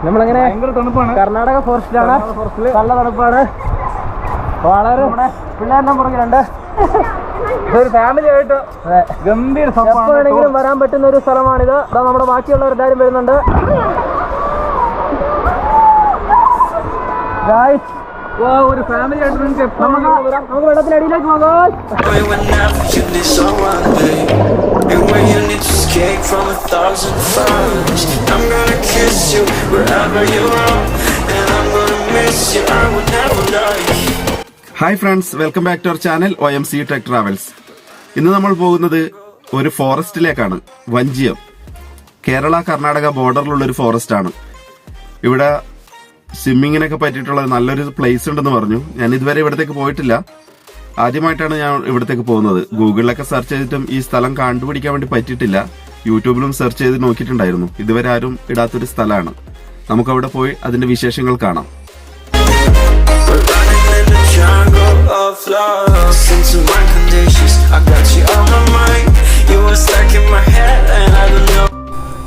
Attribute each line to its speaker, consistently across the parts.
Speaker 1: നമ്മളെങ്ങനെ കർണാടക ഫോറസ്റ്റിലാണ്. നല്ല തണുപ്പാണ്. വളരെ പിള്ളേരുടെ പുറകിലുണ്ട്.
Speaker 2: ഇതൊരു ഫാമിലി ആയിട്ട് ഗംഭീര
Speaker 1: എപ്പോഴെങ്കിലും വരാൻ പറ്റുന്ന ഒരു സ്ഥലമാണിത്. അതാ നമ്മുടെ ബാക്കിയുള്ളവരെല്ലാവരും വരുന്നുണ്ട്.
Speaker 2: ഒരു ഫാമിലി ആയിട്ട് നിങ്ങൾക്ക്
Speaker 1: നമുക്ക് വെള്ളത്തിനടിയിലേക്ക് പോകാം.
Speaker 3: Hi friends, welcome back to our channel OMC tech travels. ഇന്ന് നമ്മൾ പോകുന്നത് ഒരു ഫോറസ്റ്റിലേക്കാണ്. വഞ്ചിയം, കേരള കർണാടക ബോർഡറിലുള്ള ഒരു ഫോറസ്റ്റ് ആണ്. ഇവിടെ സ്വിമ്മിങ്ങിനൊക്കെ പറ്റിയിട്ടുള്ള നല്ലൊരു പ്ലേസ് ഉണ്ടെന്ന് പറഞ്ഞു. ഞാൻ ഇതുവരെ ഇവിടത്തേക്ക് പോയിട്ടില്ല. ആദ്യമായിട്ടാണ് ഞാൻ ഇവിടത്തേക്ക് പോകുന്നത്. ഗൂഗിളിലൊക്കെ സെർച്ച് ചെയ്തിട്ടും ഈ സ്ഥലം കണ്ടുപിടിക്കാൻ വേണ്ടി പറ്റിയിട്ടില്ല. യൂട്യൂബിലും സെർച്ച് ചെയ്ത് നോക്കിയിട്ടുണ്ടായിരുന്നു. ഇതുവരെ ആരും ഇടാത്തൊരു സ്ഥലമാണ്. നമുക്കവിടെ പോയി അതിന്റെ വിശേഷങ്ങൾ കാണാം.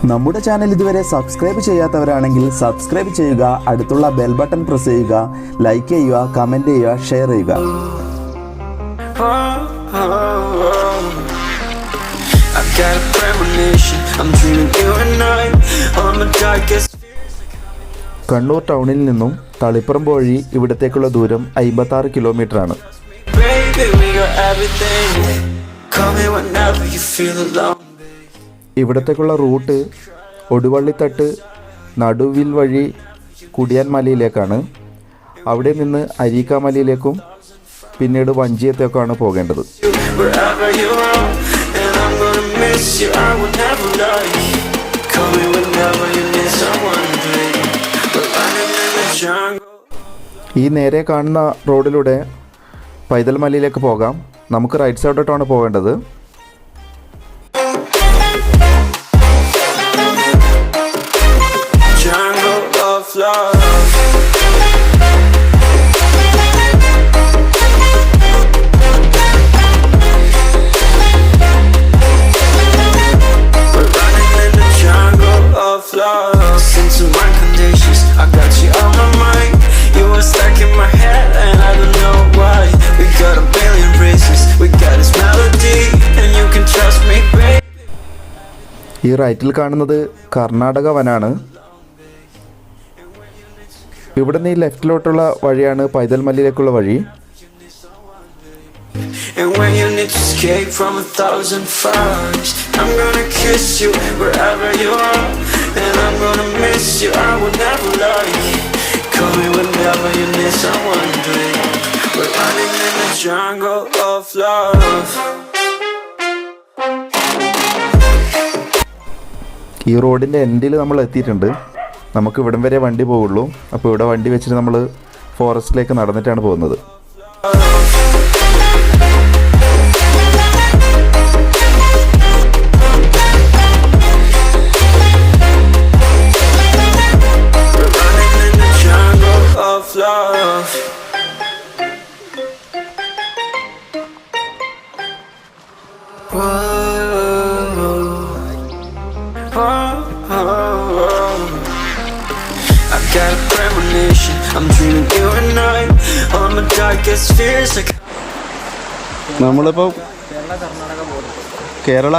Speaker 4: നമ്മുടെ ചാനൽ ഇതുവരെ സബ്സ്ക്രൈബ് ചെയ്യാത്തവരാണെങ്കിൽ സബ്സ്ക്രൈബ് ചെയ്യുക, അടുത്തുള്ള ബെൽ ബട്ടൺ പ്രസ് ചെയ്യുക, ലൈക്ക് ചെയ്യുക, കമന്റ് ചെയ്യുക, ഷെയർ ചെയ്യുക. കണ്ണൂർ ടൗണിൽ നിന്നും തളിപ്പറമ്പ് വഴി ഇവിടത്തേക്കുള്ള ദൂരം 56 കിലോമീറ്റർ ആണ്. ഇവിടത്തേക്കുള്ള റൂട്ട് ഒടുവള്ളിത്തട്ട് നടുവിൽ വഴി കുടിയാൻ മലയിലേക്കാണ്. അവിടെ നിന്ന് അരീക്കാമലയിലേക്കും പിന്നീട് വഞ്ചിയത്തേക്കാണ് പോകേണ്ടത്. ഈ നേരെ കാണുന്ന റോഡിലൂടെ പൈതൽ മലയിലേക്ക് പോകാം. നമുക്ക് റൈറ്റ് സൈഡോട്ടാണ് പോകേണ്ടത്. ഈ റൈറ്റിൽ കാണുന്നത് കർണാടക വനാണ്. ഇവിടുന്ന് ഈ ലെഫ്റ്റിലോട്ടുള്ള വഴിയാണ് പൈതൽ മലയിലേക്കുള്ള വഴി. ഈ റോഡിൻ്റെ എൻഡിൽ നമ്മൾ എത്തിയിട്ടുണ്ട്. നമുക്ക് ഇവിടം വരെ വണ്ടി പോവുള്ളൂ. അപ്പോൾ ഇവിടെ വണ്ടി വെച്ചിട്ട് നമ്മൾ ഫോറസ്റ്റിലേക്ക് നടന്നിട്ടാണ് പോകുന്നത്. നമ്മളിപ്പോൾ കേരള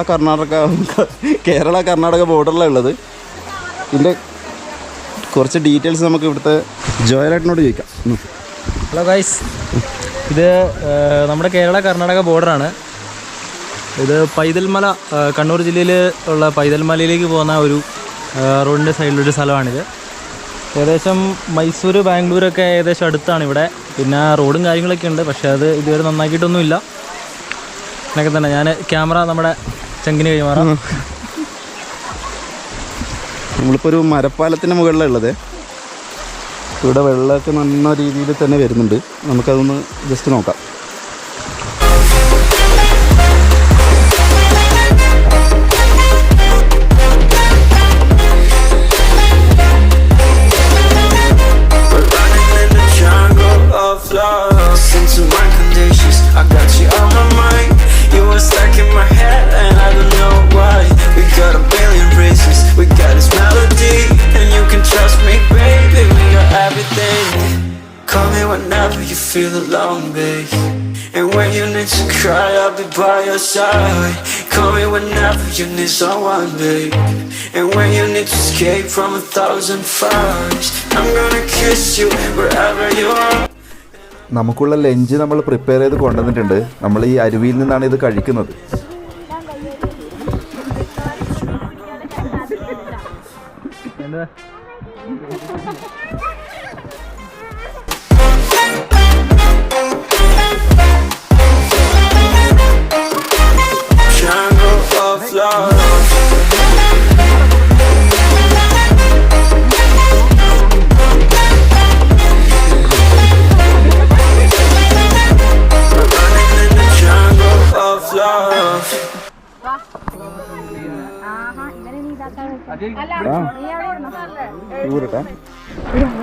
Speaker 4: കർണാടക ബോർഡറിലാണ് ഉള്ളത്. ഇതിൻ്റെ കുറച്ച് ഡീറ്റെയിൽസ് നമുക്ക് ഇവിടുത്തെ ജോയലേട്ടനോട് ചോദിക്കാം.
Speaker 1: ഹലോ ഗൈസ്, ഇത് നമ്മുടെ കേരള കർണാടക ബോർഡറാണ്. ഇത് പൈതൽമല, കണ്ണൂർ ജില്ലയിൽ ഉള്ള പൈതൽമലയിലേക്ക് പോകുന്ന ഒരു റോഡിൻ്റെ സൈഡിലൊരു സ്ഥലമാണിത്. ഏകദേശം മൈസൂർ, ബാംഗ്ലൂരൊക്കെ ഏകദേശം അടുത്താണ് ഇവിടെ. പിന്നെ റോഡും കാര്യങ്ങളൊക്കെ ഉണ്ട്, പക്ഷേ അത് ഇതുവരെ നന്നാക്കിയിട്ടൊന്നുമില്ല. എന്നൊക്കെ തന്നെ ഞാൻ ക്യാമറ നമ്മുടെ ചങ്കിന് കൈമാറാം.
Speaker 3: നമ്മളിപ്പോൾ ഒരു മരപ്പാലത്തിൻ്റെ മുകളിലുള്ളത്. ഇവിടെ വെള്ളമൊക്കെ നല്ല രീതിയിൽ തന്നെ വരുന്നുണ്ട്. നമുക്കതൊന്ന് ജസ്റ്റ് നോക്കാം.
Speaker 5: feel alone, babe. And when you need to cry, I'll be by your side. Call me whenever you need someone, babe. And when you need to escape from 1,000 fires, I'm gonna kiss you wherever you are.
Speaker 4: നമുക്കുള്ള lunch നമ്മൾ prepare ചെയ്ത് കൊണ്ടുവന്നിട്ടുണ്ട്. നമ്മൾ ഈ അരുവിയിൽ നിന്നാണ് ഇത് കഴിക്കുന്നത്.
Speaker 5: Jungle of love.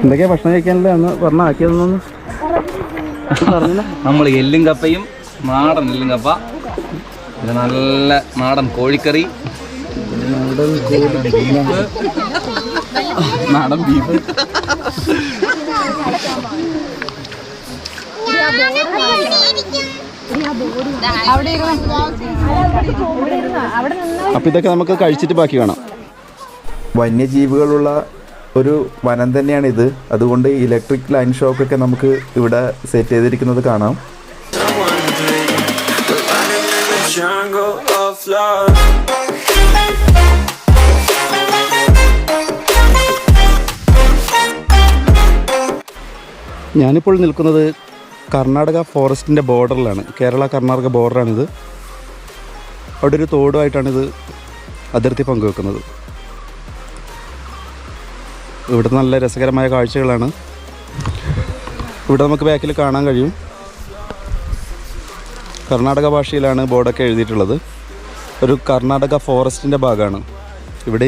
Speaker 4: എന്തൊക്കെയാ ഭക്ഷണം കഴിക്കാനല്ലേ അന്ന് പറഞ്ഞ ആക്കിയതെന്നൊന്ന് പറഞ്ഞില്ല.
Speaker 2: നമ്മൾ എല്ലും കപ്പയും നാടൻ എല്ലും കപ്പ, പിന്നെ നല്ല നാടൻ കോഴിക്കറി,
Speaker 4: നാടൻ ബീഫ്, അപ്പൊ ഇതൊക്കെ നമുക്ക് കഴിച്ചിട്ട് ബാക്കി കാണാം. വന്യജീവികളുള്ള ഒരു വനം തന്നെയാണിത്. അതുകൊണ്ട് ഇലക്ട്രിക് ലൈൻ ഷോക്കൊക്കെ നമുക്ക് ഇവിടെ സെറ്റ് ചെയ്തിരിക്കുന്നത് കാണാം. ഞാനിപ്പോൾ നിൽക്കുന്നത് കർണാടക ഫോറസ്റ്റിൻ്റെ ബോർഡറിലാണ്. കേരള കർണാടക ബോർഡറാണിത്. അവിടെ ഒരു തോടുമായിട്ടാണിത് അതിർത്തി പങ്കുവെക്കുന്നത്. ഇവിടെ നല്ല രസകരമായ കാഴ്ചകളാണ്. ഇവിടെ നമുക്ക് ബാക്കിൽ കാണാൻ കഴിയും. കർണാടക ഭാഷയിലാണ് ബോർഡൊക്കെ എഴുതിയിട്ടുള്ളത്. ഒരു കർണാടക ഫോറസ്റ്റിൻ്റെ ഭാഗമാണ്. ഇവിടെ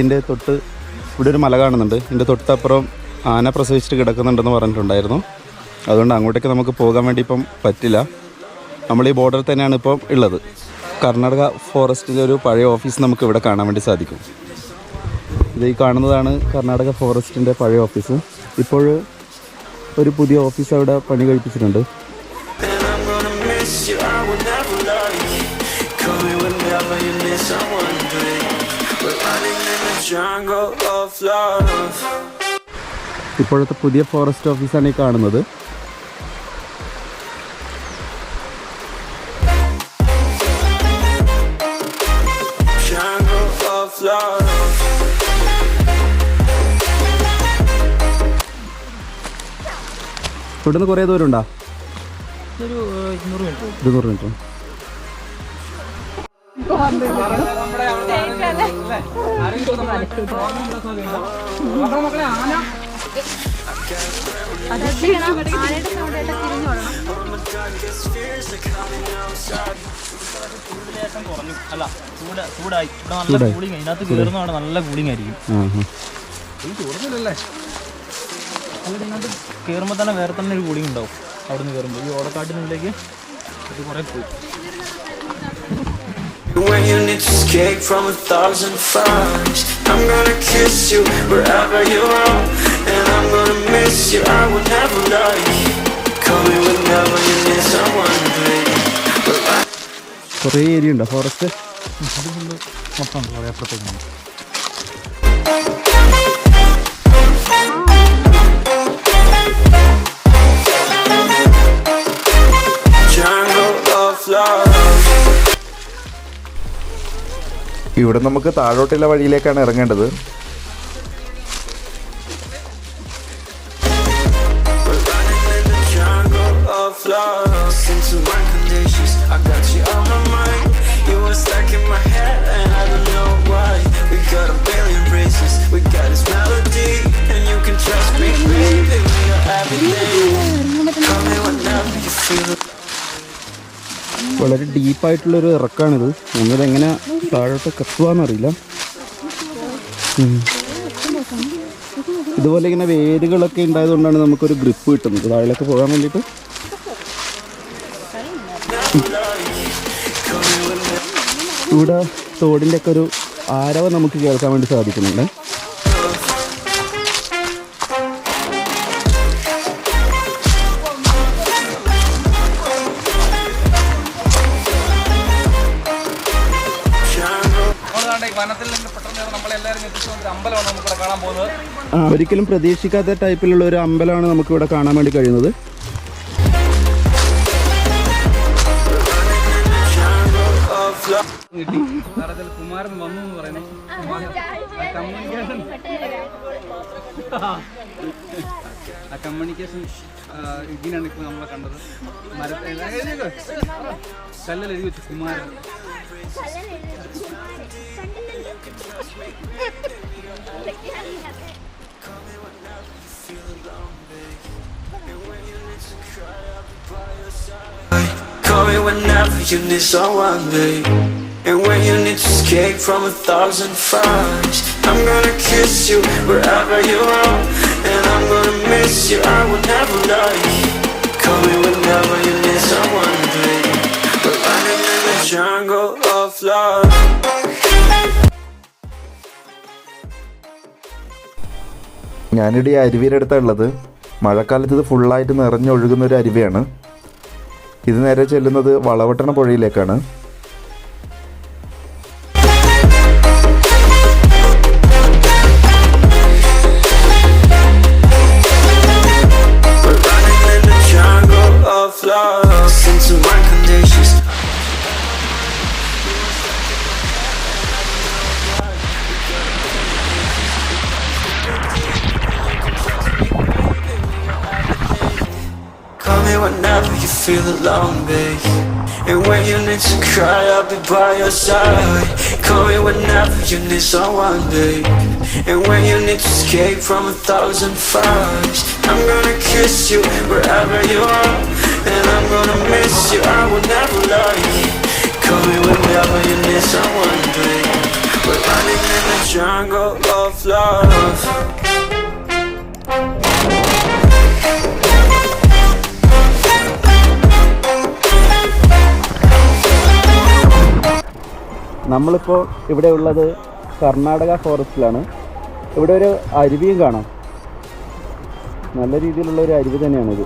Speaker 4: ഒരു മല കാണുന്നുണ്ട്. ഇതിൻ്റെ തൊട്ടപ്പുറം ആന പ്രസവിച്ചിട്ട് കിടക്കുന്നുണ്ടെന്ന് പറഞ്ഞിട്ടുണ്ടായിരുന്നു. അതുകൊണ്ട് അങ്ങോട്ടേക്ക് നമുക്ക് പോകാൻ വേണ്ടി ഇപ്പം പറ്റില്ല. നമ്മൾ ഈ ബോർഡറിൽ തന്നെയാണ് ഇപ്പം ഉള്ളത്. കർണാടക ഫോറസ്റ്റിലെ ഒരു പഴയ ഓഫീസ് നമുക്ക് ഇവിടെ കാണാൻ വേണ്ടി സാധിക്കും. ഇത് ഈ കാണുന്നതാണ് കർണാടക ഫോറസ്റ്റിൻ്റെ പഴയ ഓഫീസ്. ഇപ്പോൾ ഒരു പുതിയ ഓഫീസ് അവിടെ പണി കഴിപ്പിച്ചിട്ടുണ്ട്. ഇപ്പോഴത്തെ പുതിയ ഫോറസ്റ്റ് ഓഫീസാണ് ഈ കാണുന്നത്. ഇവിടുന്ന് കുറേ ദൂരം ഉണ്ടോ? 200 മീറ്റർ.
Speaker 1: ചൂടായി നല്ല കൂളിംഗ്. അതിനകത്ത് കയറുന്നതാണ് നല്ല കൂളിംഗ് ആയിരിക്കും. അതിനകത്ത് കയറുമ്പോൾ തന്നെ വേറെ തന്നെ ഒരു കൂളിംഗ് ഉണ്ടാവും. അവിടെ നിന്ന് കയറുമ്പോൾ ഈ ഓടക്കാട്ടിനുള്ളിലേക്ക് ഇത് കുറേ പോയി.
Speaker 5: When you need to escape from 1,000 fires, I'm gonna kiss you wherever you are, and I'm gonna miss you. I will never lie. Call me whenever you need someone, babe.
Speaker 4: കുറേ area ഉണ്ടോ forest?
Speaker 1: മൊത്തം കുറേ അപ്പുറത്തേക്കാണ്.
Speaker 4: ഇവിടെ നമുക്ക് താഴോട്ടുള്ള വഴിയിലേക്കാണ് ഇറങ്ങേണ്ടത്. വളരെ ഡീപ്പായിട്ടുള്ളൊരു ഇറക്കാണിത്. നമ്മളിതെങ്ങനെ താഴോട്ടൊക്കെ എത്തുകയെന്നറിയില്ല. ഇതുപോലെ ഇങ്ങനെ വേരുകളൊക്കെ ഉണ്ടായതുകൊണ്ടാണ് നമുക്കൊരു ഗ്രിപ്പ് കിട്ടുന്നത് താഴേക്ക് പോകാൻ വേണ്ടിയിട്ട്. ഇവിടെ തോടിൻ്റെ ഒക്കെ ഒരു ആരവം നമുക്ക് കേൾക്കാൻ വേണ്ടി സാധിക്കുന്നുണ്ട്.
Speaker 2: ഈ വനത്തിൽ നിന്ന് പെട്ടെന്ന് നമ്മളെല്ലാവരും എത്തിച്ചുകൊണ്ട് അമ്പലമാണ് നമുക്കിവിടെ കാണാൻ പോകുന്നത്.
Speaker 4: ഒരിക്കലും പ്രതീക്ഷിക്കാത്ത ടൈപ്പിലുള്ള ഒരു അമ്പലമാണ് നമുക്കിവിടെ കാണാൻ വേണ്ടി കഴിയുന്നത്.
Speaker 2: കിട്ടി കാരണം കുമാരൻ വന്നു എന്ന് പറയുന്നത് കമ്മ്യൂണിക്കേഷൻ ഇതിനാണ് ഇപ്പോൾ നമ്മളെ കണ്ടത്. കല്ലിൽ എഴുതി വെച്ചു Kumaran.
Speaker 5: Call me whenever you need someone, babe. And when you need to escape from 1,000 fires, I'm gonna kiss you wherever you are. And I'm gonna miss you, I will never lie. Call me whenever you need someone, babe. We're running in the jungle of love.
Speaker 4: ഞാനിവിടെ ഈ അരുവിയുടെ അടുത്താണ് ഉള്ളത്. മഴക്കാലത്ത് ഇത് ഫുള്ളായിട്ട് നിറഞ്ഞൊഴുകുന്ന ഒരു അരുവിയാണ്. ഇത് നേരെ ചെല്ലുന്നത് വളവട്ടണ പുഴയിലേക്കാണ്.
Speaker 5: Call me whenever you feel alone, babe. And when you need to cry, I'll be by your side. Call me whenever you need someone, babe. And when you need to escape from 1,000 fires, I'm gonna kiss you wherever you are. And I'm gonna miss you, I will never lie. Call me whenever you need someone, babe. We're running in the jungle of love.
Speaker 4: നമ്മളിപ്പോൾ ഇവിടെ ഉള്ളത് കർണാടക ഫോറസ്റ്റിലാണ്. ഇവിടെ ഒരു അരുവിയും കാണാം. നല്ല രീതിയിലുള്ള ഒരു അരുവി തന്നെയാണിത്.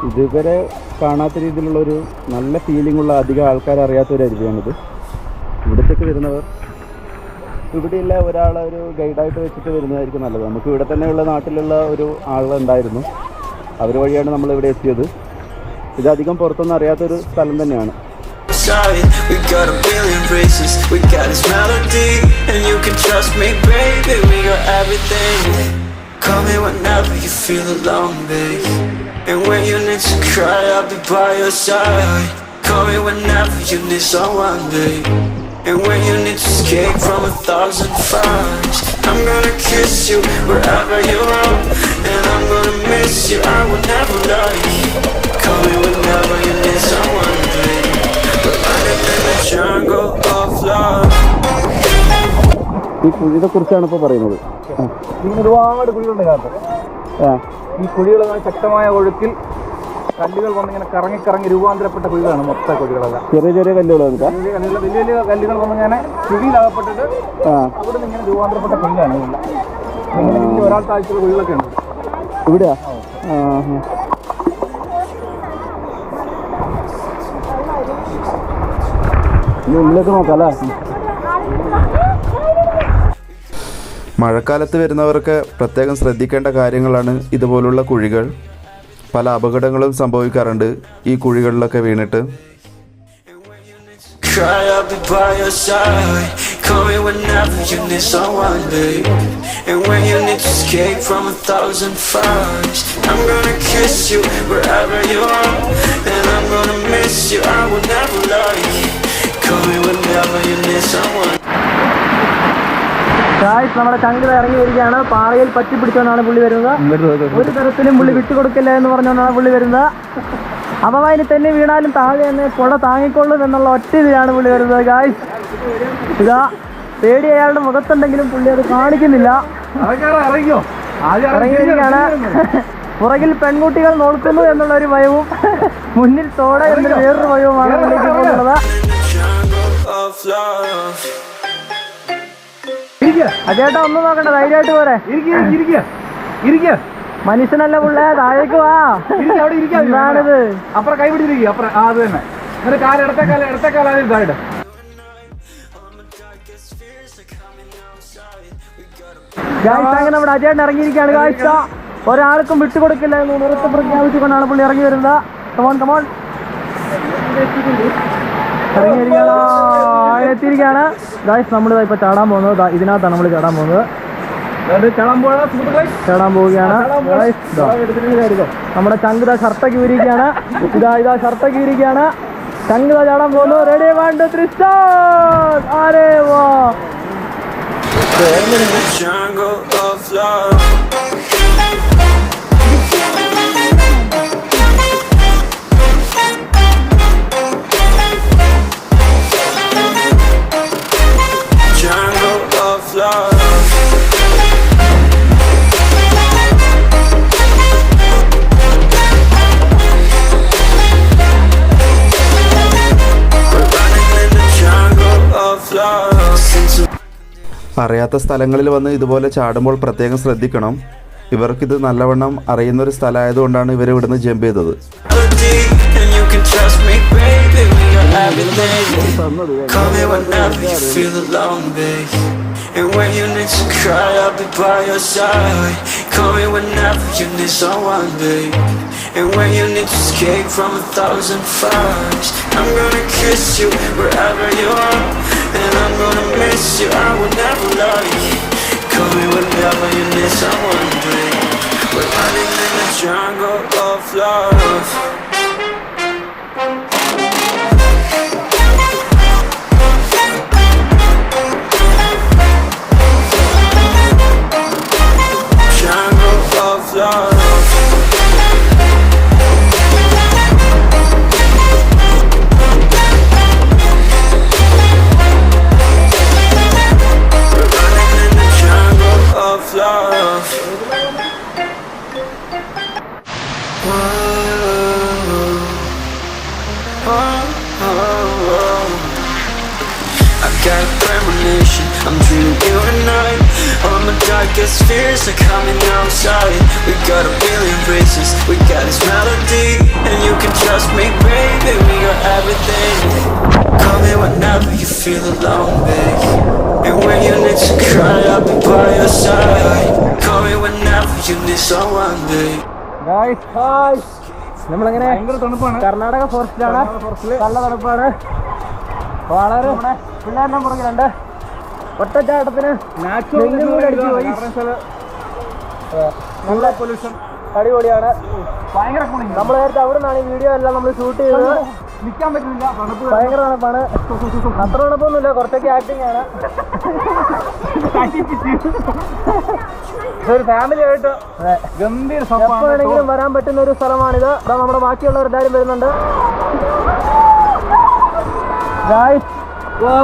Speaker 4: ഇതുവരെ കാണാത്ത രീതിയിലുള്ളൊരു നല്ല ഫീലിംഗുള്ള അധികം ആൾക്കാർ അറിയാത്തൊരു അരുവിയാണിത്. ഇവിടത്തേക്ക് വരുന്നവർ ഇവിടെയുള്ള ഒരാളെ ഒരു ഗൈഡായിട്ട് വെച്ചിട്ട് വരുന്നതായിരിക്കും നല്ലത്. നമുക്ക് ഇവിടെ തന്നെയുള്ള നാട്ടിലുള്ള ഒരു ആളുണ്ടായിരുന്നു. അവർ വഴിയാണ് നമ്മളിവിടെ എത്തിയത്. ഇതധികം പുറത്തൊന്നും അറിയാത്തൊരു സ്ഥലം തന്നെയാണ്.
Speaker 5: We got a billion races, we got this melody, and you can trust me, baby, we got everything. Call me whenever you feel alone, babe. And when you need to cry, I'll be by your side. Call me whenever you need someone, babe. And when you need to escape from 1,000 fires, I'm gonna kiss you wherever you are. And I'm gonna miss you, I will never lie. Call me whenever you need someone, babe.
Speaker 4: ഈ കുഴിയെ കുറിച്ചാണ് ഇപ്പോൾ പറയുന്നത്.
Speaker 1: ഇങ്ങനെ ഒരുപാട് കുഴികളുണ്ട് ഇതിനകത്ത്. ഈ കുഴികൾ ശക്തമായ ഒഴുക്കിൽ കല്ലുകൾ വന്നിങ്ങനെ കറങ്ങി കറങ്ങി രൂപാന്തരപ്പെട്ട കുഴികളാണ് മൊത്തം കുഴികളെല്ലാം.
Speaker 4: ചെറിയ ചെറിയ കല്ലുകൾ
Speaker 1: വലിയ വലിയ കല്ലുകൾ വന്നിങ്ങനെ കുഴിയിലകപ്പെട്ടിട്ട് അവിടെ നിന്ന് ഇങ്ങനെ രൂപാന്തരപ്പെട്ട കുഴിയാണ് ഇങ്ങനെ ഒരാൾ താഴ്ചയുള്ള കുഴികളൊക്കെ ഉണ്ട്
Speaker 4: ഇവിടെയാ. ഉള്ളിലേക്ക് നോക്കാം അല്ലേ. മഴക്കാലത്ത് വരുന്നവർക്ക് പ്രത്യേകം ശ്രദ്ധിക്കേണ്ട കാര്യങ്ങളാണ് ഇതുപോലുള്ള കുഴികൾ. പല അപകടങ്ങളും സംഭവിക്കാറുണ്ട് ഈ കുഴികളിലൊക്കെ വീണിട്ട്.
Speaker 5: Cry, I'll be by your side. Call me whenever you need someone, babe. And when you need to escape from 1,000 fires, I'm gonna kiss you wherever you are. And I'm gonna miss you, I will never lie. Call me whenever you need someone.
Speaker 1: നമ്മുടെ ചങ്കില ഇറങ്ങി വരികയാണ്. പാറയിൽ പറ്റി പിടിച്ചുകൊണ്ടാണ് പുള്ളി വരുന്നത്. ഒരു തരത്തിലും പുള്ളി വിട്ടുകൊടുക്കില്ല എന്ന് പറഞ്ഞുകൊണ്ടാണ് പുള്ളി വരുന്നത്. അഥവാ ഇനി തന്നെ വീണാലും താഴെ തന്നെ പുഴ താങ്ങിക്കൊള്ളും എന്നുള്ള ഒറ്റ ഇതിലാണ് പുള്ളി വരുന്നത്. ഗായ്സ് ഇതാ പേടി അയാളുടെ മുഖത്തുണ്ടെങ്കിലും പുള്ളി അത് കാണിക്കുന്നില്ല. ഇറങ്ങിയിരിക്കുകയാണ്. പുറകിൽ പെൺകുട്ടികൾ നോക്കുന്നു എന്നുള്ള ഒരു ഭയവും മുന്നിൽ തോട എന്നൊരു വേറൊരു ഭയവുമാണ് പുള്ളിക്ക് പോകുന്നത്. അജേട്ടാ ഒന്നും നോക്കണ്ട, ധൈര്യമായിട്ട് പോരെ. മനുഷ്യനല്ല പുള്ളേ, താഴേക്ക് വാ. എന്താണിത്?
Speaker 6: അപ്പുറം കൈ പിടിച്ചിരിക്കുക. അപ്പുറം അത് തന്നെ. എന്നിട്ട് കാല ഇടത്തെ കാല അതിൽ താഴെ.
Speaker 5: darkest fears are coming outside. We gotta
Speaker 1: അങ്ങനെ നമ്മുടെ അജയൻ ഇറങ്ങിയിരിക്കുകയാണ് കാഴ്ച. ഒരാൾക്കും വിട്ടുകൊടുക്കില്ല എന്ന് ഉറപ്പ് പ്രഖ്യാപിച്ചുകൊണ്ടാണ് പുള്ളി ഇറങ്ങി വരുന്നത്. കമോൺ കമോൺ എത്തിയിരിക്കുകയാണ് ഗായ്സ്. നമ്മൾ ഇപ്പൊ ചാടാൻ പോകുന്നത് ഇതിനകത്താണ് നമ്മൾ ചാടാൻ പോകുന്നത്. ചാടാൻ പോവുകയാണ് നമ്മുടെ ചങ്കുത ഷർട്ടൊക്കെ ഊരിയിരിക്കുകയാണ്. ഇതാ ഷർട്ടൊക്കെ ഊരിയിരിക്കുകയാണ്. ചങ്കുത ചാടാൻ പോകുന്നു. Ready 1 2 3 start. അരേ വാ.
Speaker 5: in the jungle of love. Jungle of love. We're running in the jungle of love. Since
Speaker 4: അറിയാത്ത സ്ഥലങ്ങളിൽ വന്ന് ഇതുപോലെ ചാടുമ്പോൾ പ്രത്യേകം ശ്രദ്ധിക്കണം. ഇവർക്കിത് നല്ലവണ്ണം അറിയുന്നൊരു സ്ഥലമായതുകൊണ്ടാണ് ഇവർ ഇവിടുന്ന് ജമ്പ് ചെയ്തത്.
Speaker 5: and you can trust me, baby. We are everything. Call me whenever you feel alone, babe. And when you need to cry, I'll be by your side. Call me whenever you need someone, babe. And when you need to escape from 1,000 fires, I'm gonna kiss you wherever you are. And I'm gonna miss you, I will never lie. Call me whenever you need someone, babe. We're running in the jungle of love. Jungle of love. We're running in the jungle of love. I've got a premonition, I'm dreaming you and I. All my darkest fears are coming outside. We got a billion races, we got this melody. And you can trust me, baby, we got everything. Call me whenever you feel alone, babe. And when you need to cry, I'll be by your side. Call me whenever you need someone, babe.
Speaker 1: നമ്മളങ്ങനെ കർണാടക ഫോറസ്റ്റിലാണ്. നല്ല തണുപ്പാണ്. വളരെ പിള്ളേരുടെ പുറകിലുണ്ട്. ഒറ്റച്ചാട്ടത്തിന് അടിച്ചു പോയി. നല്ല pollution അടിപൊളിയാണ്. നമ്മൾ നേരത്തെ അവിടെ നിന്നാണ് ഈ വീഡിയോ എല്ലാം നമ്മൾ ഷൂട്ട് ചെയ്തത്. നിൽക്കാൻ പറ്റുന്നില്ല, ഭയങ്കര തണുപ്പാണ്. അത്ര തണുപ്പൊന്നുമില്ല, കുറച്ചൊക്കെ ആക്ടിങ് ആണ്. ഒരു ഫാമിലി ആയിട്ട് എപ്പോഴെങ്കിലും വരാൻ പറ്റുന്ന ഒരു സ്ഥലമാണിത്. നമ്മുടെ ബാക്കിയുള്ളവരെല്ലാവരും വരുന്നുണ്ട്.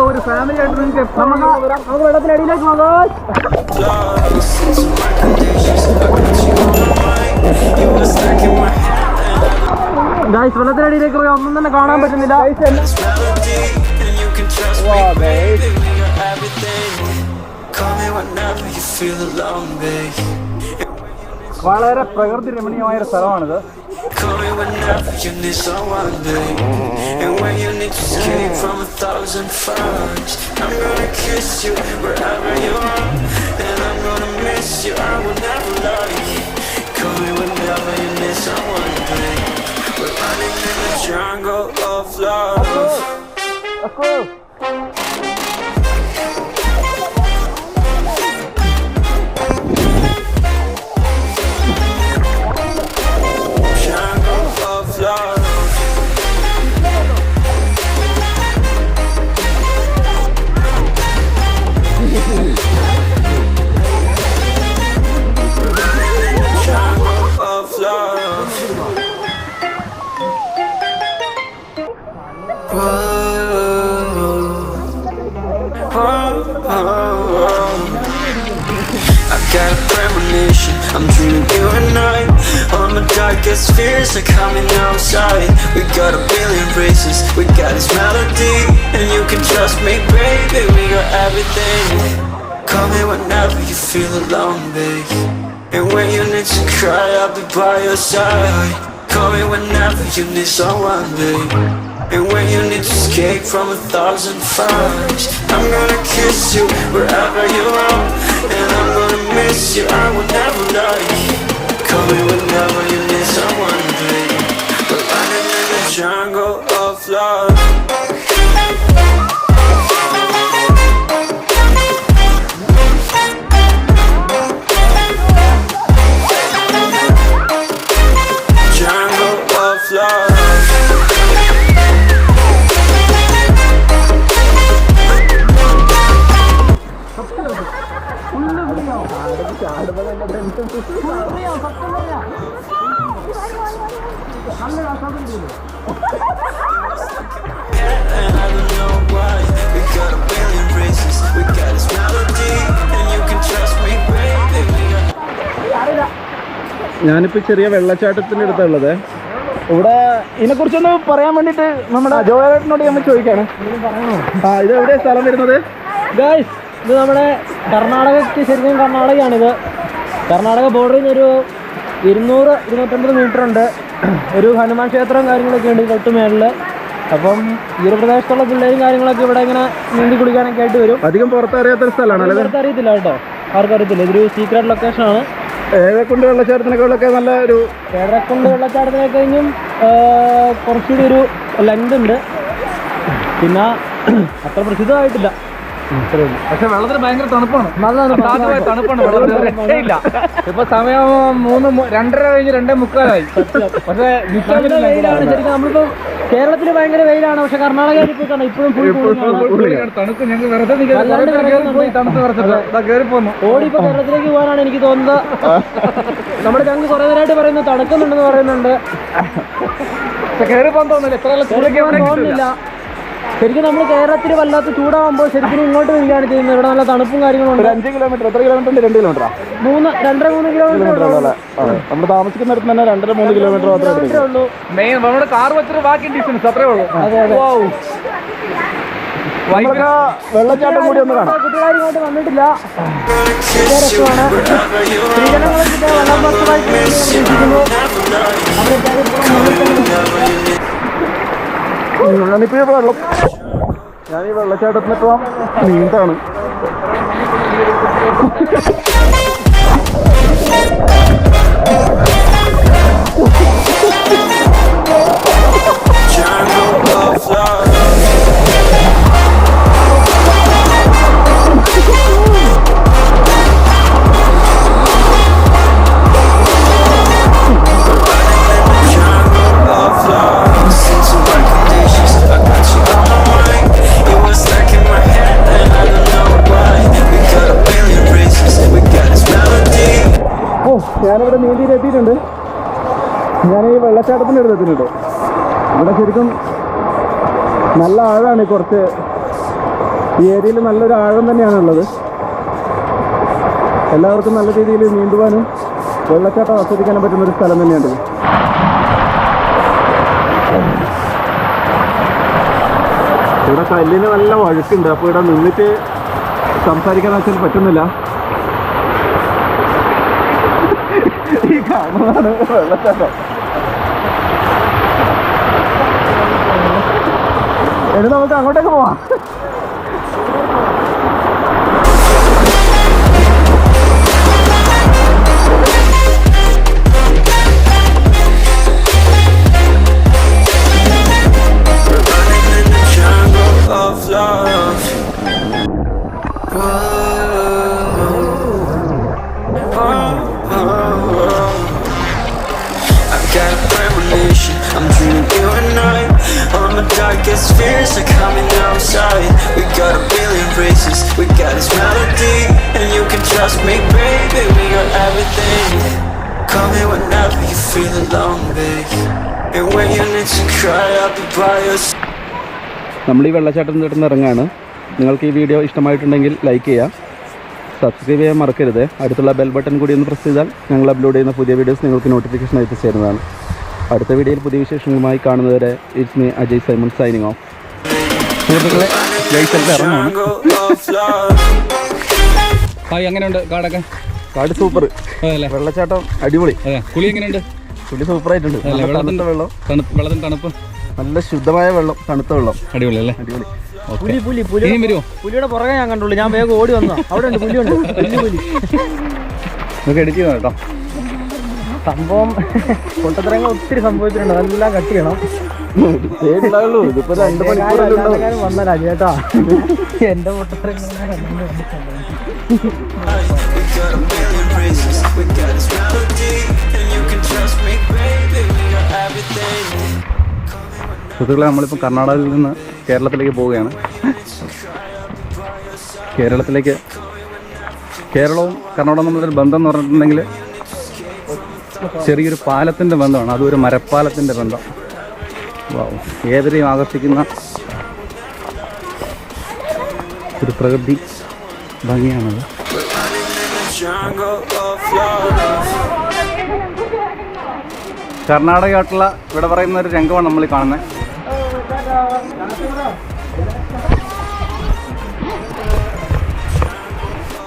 Speaker 1: ഒരു ഫാമിലി ആയിട്ട് നമുക്ക് വെള്ളത്തിനടിയിലേക്ക് പോകാം. ഗായ്സ്, വെള്ളത്തിനടിയിലേക്ക് പോയി ഒന്നും തന്നെ കാണാൻ പറ്റുന്നില്ല. വളരെ പ്രകൃതി രമണീയമായ ഒരു സ്ഥലമാണിത്.
Speaker 5: Call me whenever you need someone, babe. And when you need to escape from 1,000 fires, I'm gonna kiss you wherever you are. And I'm gonna miss you, I will never lie. Call me whenever you need someone, babe. We're running in the jungle of love. Got a premonition, I'm dreaming you and I. All my darkest fears are coming outside. We got a billion races, we got this melody. And you can trust me, baby, we got everything. Call me whenever you feel alone, babe. And when you need to cry, I'll be by your side. Call me whenever you need someone, babe. And when you need to escape from 1,000 fires, I'm gonna kiss you wherever you are. And I'm gonna miss you, I will never lie. Call me whenever you need someone, babe. We're running in the jungle of love. Jungle of love. And I don't know why. We got a billion races. We got this melody, and you can trust me, baby. We got
Speaker 4: ഞാനിപ്പോൾ ചെറിയ വെള്ളച്ചാട്ടത്തിൻ്റെ അടുത്തുള്ളത്. ഇവിടെ ഇതിനെക്കുറിച്ചൊന്ന് പറയാൻ വേണ്ടിയിട്ട് നമ്മുടെ ജോയേട്ടനോട് നമ്മൾ ചോദിക്കാണ്. ഇത് എവിടെ സ്ഥലം വരുന്നത്?
Speaker 1: ഗായ്സ്, ഇത് നമ്മുടെ കർണാടകയ്ക്ക് ശരിക്കും കർണാടകയാണിത്. കർണാടക ബോർഡറിൽ നിന്നൊരു 200-250 മീറ്റർ ഉണ്ട്. ഒരു ഹനുമാൻ ക്ഷേത്രവും കാര്യങ്ങളൊക്കെ ഉണ്ട് തൊട്ട് മേളിൽ. അപ്പം ഈ ഒരു പ്രദേശത്തുള്ള പിള്ളേരും കാര്യങ്ങളൊക്കെ ഇവിടെ ഇങ്ങനെ നീന്തി കുളിക്കാനൊക്കെ ആയിട്ട് വരും.
Speaker 4: അധികം പുറത്തറിയാത്തൊരു സ്ഥലമാണ്.
Speaker 1: പുറത്തറിയത്തില്ല കേട്ടോ, ആർക്കും അറിയത്തില്ല. ഇതൊരു സീക്രട്ട് ലൊക്കേഷനാണ്.
Speaker 4: ഏഴക്കുണ്ട് വെള്ളച്ചാട്ടത്തിനൊക്കെ നല്ല ഒരു
Speaker 1: ഏഴക്കുണ്ട് വെള്ളച്ചാട്ടത്തിനെ കഴിഞ്ഞും കുറച്ചുകൂടി ഒരു ലെങ്ത് ഉണ്ട്. പിന്നെ അത്ര പ്രസിദ്ധമായിട്ടില്ല.
Speaker 2: പക്ഷെ വെള്ളത്തിന് ഭയങ്കര തണുപ്പാണ്.
Speaker 1: നല്ല
Speaker 2: തണുപ്പാണ് വെള്ളത്തിന് രക്ഷയില്ല. ഇപ്പൊ സമയം 2:30 കഴിഞ്ഞ് 2:45. പക്ഷെ
Speaker 1: നല്ല വെയിലാണ് ശരിക്കും. നമ്മളിപ്പോ കേരളത്തിൽ ഭയങ്കര വെയിലാണ്, പക്ഷെ കർണാടകയിൽ ഇപ്പോൾ ഇപ്പോഴും
Speaker 2: തണുപ്പ്. ഞങ്ങൾ വെറുതെ തണുത്ത് കയറി പോന്നു.
Speaker 1: ഓടിപ്പോ കേരളത്തിലേക്ക് പോകാനാണ് എനിക്ക് തോന്നുന്നത്. നമ്മുടെ ചങ്ക് കുറെ നേരമായിട്ട് പറയുന്നു തണുക്കുന്നുണ്ടെന്ന് പറയുന്നുണ്ട്.
Speaker 2: കയറി പോകാൻ തോന്നില്ല. എത്ര
Speaker 1: തോന്നുന്നില്ല. ശരിക്കും നമ്മൾ കേരളത്തിൽ വല്ലാത്ത ചൂടാകുമ്പോൾ ശരിക്കും ഇങ്ങോട്ട് വരികയാണ് ചെയ്യുന്നത്. ഇവിടെ നല്ല തണുപ്പും കാര്യങ്ങളും ഉണ്ട്.
Speaker 4: 5 കിലോമീറ്റർ. എത്ര കിലോമീറ്റർ ഉണ്ട്? 2 കിലോമീറ്ററാ?
Speaker 1: 2.5-3 കിലോമീറ്റർ
Speaker 4: നമ്മൾ താമസിക്കുന്നിടത്ത് തന്നെ 2.5-3 കിലോമീറ്റർ
Speaker 1: ഉള്ളൂ.
Speaker 2: മെയിൻ നമ്മുടെ കാർ വെച്ചൊരു വാക്കിംഗ് ഡിസ്റ്റൻസ് അത്രേ ഉള്ളൂ.
Speaker 4: വെള്ളച്ചാട്ടം കൂടി ഒന്ന് കാണാം.
Speaker 1: കുട്ടികളാരും ഇങ്ങോട്ട് വന്നിട്ടില്ല.
Speaker 5: kiss you wherever you are.
Speaker 1: സ്ത്രീജനങ്ങളൊക്കെ വെള്ളം ഭക്ഷണമായി പ്രതീക്ഷിക്കുന്നു.
Speaker 4: ഞാൻ ഈ വെള്ളച്ചാട്ടത്തിനിപ്പോ നീന്താണ്.
Speaker 5: Jungle of love.
Speaker 4: ഞാനിവിടെ നീന്തിയിലെത്തിയിട്ടുണ്ട്. ഞാൻ ഈ വെള്ളച്ചാട്ടത്തിൻ്റെ അടുത്ത് എത്തിയിട്ടുണ്ട്. ഇവിടെ ശരിക്കും നല്ല ആഴമാണ്. കുറച്ച് ഈ ഏരിയയിൽ നല്ലൊരു ആഴം തന്നെയാണുള്ളത്. എല്ലാവർക്കും നല്ല രീതിയിൽ നീന്തുവാനും വെള്ളച്ചാട്ടം ആസ്വദിക്കാനും പറ്റുന്നൊരു സ്ഥലം തന്നെയാണ്. ഇവിടെ കല്ലിന് നല്ല വഴുക്കുണ്ട്. അപ്പോൾ ഇവിടെ നിന്നിട്ട് സംസാരിക്കാൻ വെച്ചാൽ പറ്റുന്നില്ല. ഈ കാണുന്നതാണ് വെള്ളച്ചാട്ടം. ഇനി നമുക്ക് അങ്ങോട്ടേക്ക് പോവാം.
Speaker 5: I'm dreaming you and I. All my darkest fears are coming outside. We got a billion races, we got this melody, and you can trust me, baby. We got everything. Call me whenever you feel alone, babe. And when you need to cry, I'll be by your side.
Speaker 4: നമ്മൾ ഈ വെള്ളച്ചാട്ടത്തിൽ നിന്ന് ഇറങ്ങാണ്. നിങ്ങൾക്ക് ഈ video ഇഷ്ടമായിട്ടുണ്ടെങ്കിൽ like ചെയ്യുക, subscribe ചെയ്യാൻ മറക്കരുത്. അടുത്തുള്ള ബെൽ ബട്ടൺ കൂടി ഒന്ന് പ്രസ് ചെയ്താൽ ഞങ്ങൾ അപ്ലോഡ് ചെയ്യുന്ന പുതിയ വീഡിയോസ് നിങ്ങൾക്ക് നോട്ടിഫിക്കേഷൻ എത്തിച്ചേരുന്നതാണ്. അടുത്ത വീഡിയോയിൽ പുതിയ വിശേഷങ്ങളുമായി കാണുന്നവരെ it's me Ajay Simon signing off. സുഹൃത്തുക്കളെ, ഇറങ്ങാണ്.
Speaker 2: ഹായ്, എങ്ങനെയുണ്ട് കാടൊക്കെ?
Speaker 4: കാട് സൂപ്പർ. വെള്ളച്ചാട്ടം അടിപൊളി.
Speaker 2: കുളി എങ്ങനെയുണ്ട്?
Speaker 4: കുളി സൂപ്പറായിട്ടുണ്ട്.
Speaker 2: വെള്ളത്തിന് തണുപ്പ്
Speaker 3: നല്ല ശുദ്ധമായ വെള്ളം, തണുത്ത വെള്ളം.
Speaker 2: അടിപൊളി അല്ലേ?
Speaker 3: അടിപൊളി.
Speaker 2: ഇനിയും വരുമോ?
Speaker 1: പുലിയുടെ പുറകെ ഞാൻ കണ്ടുള്ളൂ. ഞാൻ വേഗം ഓടി വന്നോ. അവിടെ ഉണ്ട് പുലിയുണ്ട്, വലിയ പുലി.
Speaker 2: നമുക്ക് എഡിറ്റ് ചെയ്യണം കേട്ടോ.
Speaker 1: സംഭവം പൊട്ടത്തരങ്ങൾ ഒത്തിരി സംഭവിച്ചിട്ടുണ്ട്. അതെല്ലാം കട്ട് ചെയ്യണം.
Speaker 3: ഇതിപ്പോ 2 മണിക്കൂർ
Speaker 1: വന്ന രാജേട്ടാ, എന്റെ പൊട്ടത്തരങ്ങൾ
Speaker 5: We got a million reasons, we got this melody, and you can trust me, baby, we are everything.
Speaker 2: സുഹൃത്തുക്കളെ, നമ്മളിപ്പോൾ കർണാടകയിൽ നിന്ന് കേരളത്തിലേക്ക് പോവുകയാണ്. കേരളവും കർണാടകവും തമ്മിലൊരു ബന്ധം എന്ന് പറഞ്ഞിട്ടുണ്ടെങ്കിൽ ചെറിയൊരു പാലത്തിൻ്റെ ബന്ധമാണ്. അതും ഒരു മരപ്പാലത്തിൻ്റെ ബന്ധം. ഏവരെയും ആകർഷിക്കുന്ന ഒരു പ്രകൃതി ഭംഗിയാണത്. കർണാടകയായിട്ടുള്ള ഇവിടെ പറയുന്ന ഒരു രംഗമാണ് നമ്മൾ കാണുന്നത്.